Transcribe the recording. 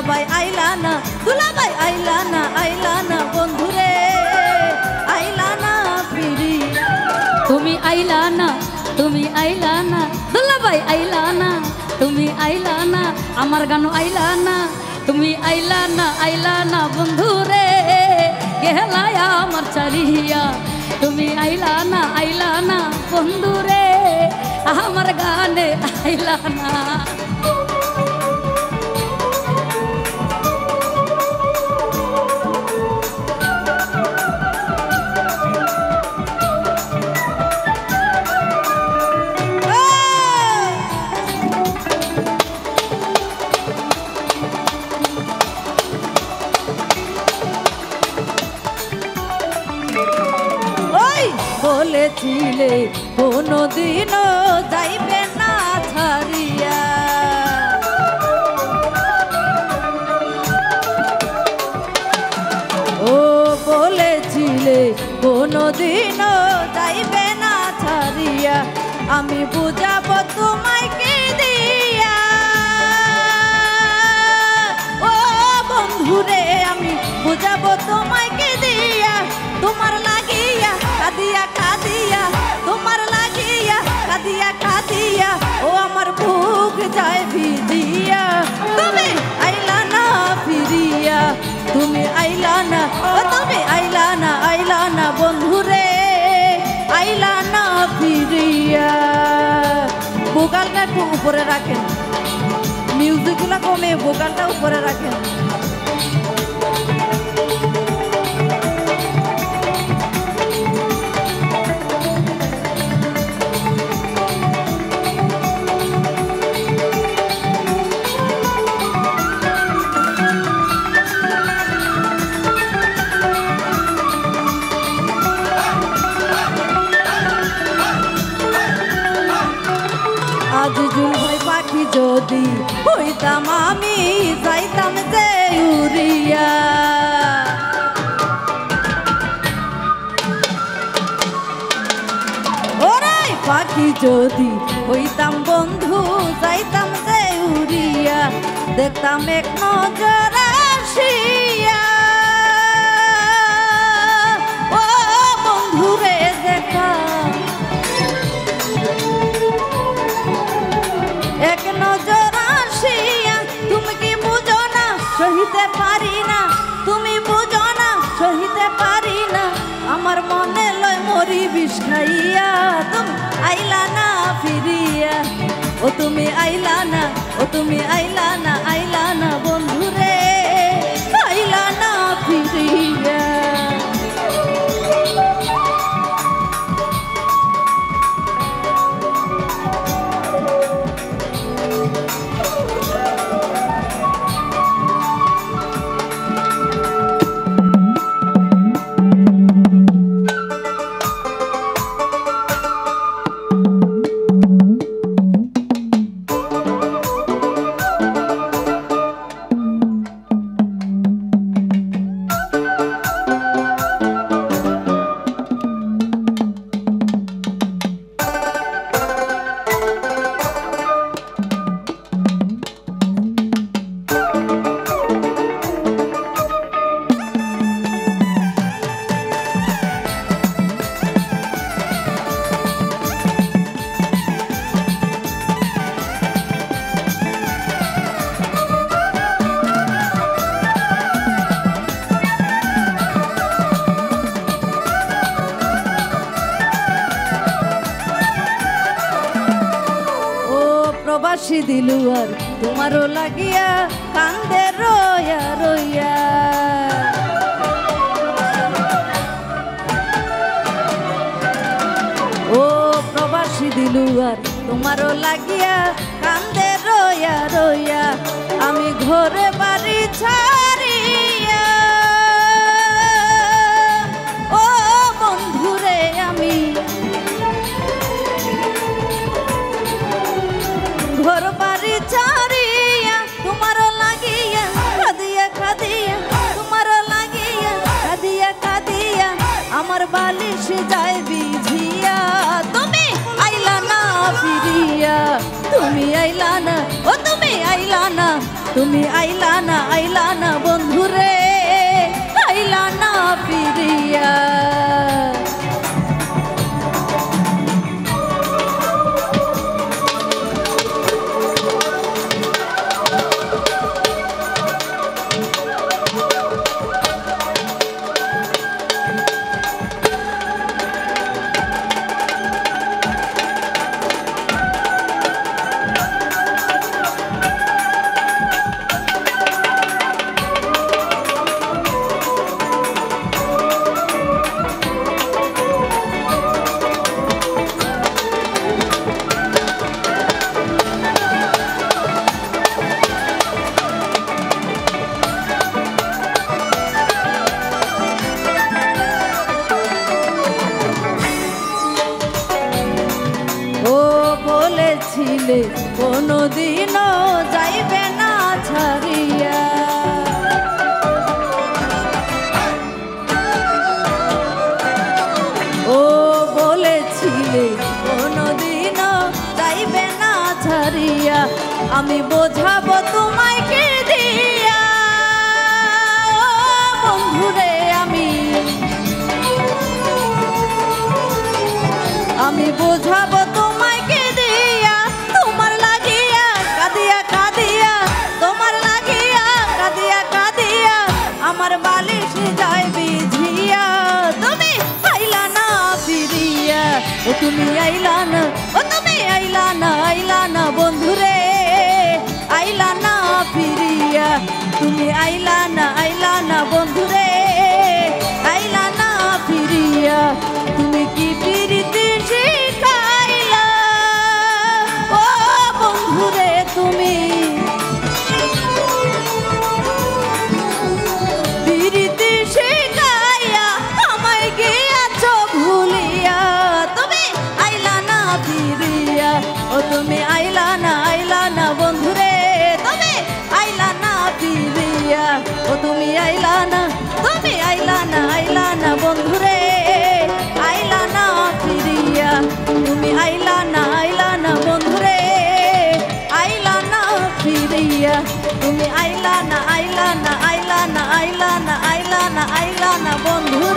দুলাভাই আইলা না, দুলাভাই আইলা না বন্ধুরে আইলা না ফিরি। তুমি আইলা না, তুমি আইলা না, দুলাভাই আইলা না, তুমি আইলা না, আমার গান আইলা না, তুমি আইলা না বন্ধুরে গেলায় আমার চারিয়া। তুমি আইলা না বন্ধুরে আমার গানে আইলা না। বলেছিলে কোনদিনও যাইবে না ছাড়িয়া, ও বলেছিলে কোনদিনও যাইবে না ছাড়িয়া, আমি বুঝাবো তোমায় কি দিয়া, ও বন্ধুরে আমি বুঝাবো তোমায় কি দিয়া, তোমার লাগিয়া কাঁদিয়া কাঁদিয়া, তোমার লাগিয়া কাঁদিয়া কাঁদিয়া, ও আমার বুক যায় ভিজিয়া। তুমি আইলা না ফিরিয়া, তুমি আইলা না, ও তুমি আইলা না বন্ধুরে আইলা না ফিরিয়া। ভোকালটা একটু উপরে রাখেন, মিউজিকগুলো কমে ভোকালটা উপরে রাখেন। আজ জুলভাই পাখি যদি হইতাম আমি যাইতাম যে উড়িয়া, ওরে পাখি যদি হইতাম বন্ধু যাইতাম যে উড়িয়া, দেখতাম এক নজর আসিয়া, ও বন্ধুরে দেখা এক নজর আসিয়া। তুমি কি বুঝো না সহিতে পারি না, তুমি বুঝো না সহিতে পারি না, আমার মনে লয় মরি বিষ খাইয়া। তুমি আইলা না ফিরিয়া, ও তুমি আইলা না, ও তুমি আইলা না বন্ধুরে আইলা না ফিরিয়া। প্রবাসী দিলুয়ার তোমারও লাগিয়া কান্দে রইয়া রইয়া, ও প্রবাসী দিলুয়ার তোমারও লাগিয়া কান্দে রইয়া রইয়া, আমি ঘরে বাড়ি ছাড়িয়া, ও বন্ধুরে আমি ঘর বাড়ি ছাড়িয়া, তোমার লাগিয়া কাঁদিয়া কাঁদিয়া, তোমার লাগিয়া কাঁদিয়া কাঁদিয়া, আমার বালিশ যায় বিঝিয়া। তুমি আইলা না ফিরিয়া, তুমি আইলা না, ও তুমি আইলা না, তুমি আইলা না বন্ধুরে, আইলা না ফিরিয়া। বলেছিলে কোনদিনও যাইবে না ছাড়িয়া, ও বলেছিলে কোনদিনও যাইবে না ছাড়িয়া, আমি বোঝাবো তোমায় কে দিয়া, ও বন্ধুরে আমি বোঝাবো তোমায় কে দিয়া, তোমার লাগিয়া কাঁদিয়া কাঁদিয়া, তোমার লাগিয়া কাঁদিয়া কাঁদিয়া, আমার বালিশ যায় বিঝিয়া, তুমি আইলা না ফিরিয়া, ও তুমি আইলা না, ও তুমি আইলা না বন্ধুরে, আইলা না ফিরিয়া, তুমি আইলা না বন্ধুরে, আইলা না ফিরিয়া, তুমি কি ফিরিতে শিখাইলা, ও বন্ধুরে তুমি ফিরিতে শিখাইয়া, আমায় গিয়াছ ভুলিয়া, তুমি আইলা না ফিরিয়া, ও তুমি আইলা না বন্ধুরে, তুমি আইলা না ফিরিয়া, ও তুমি আইলা না বন্ধুরে, আইলা না ফিরিয়া, তুমি আইলা না বন্ধুরে, আইলা না ফিরিয়া, তুমি আইলা না বন্ধু।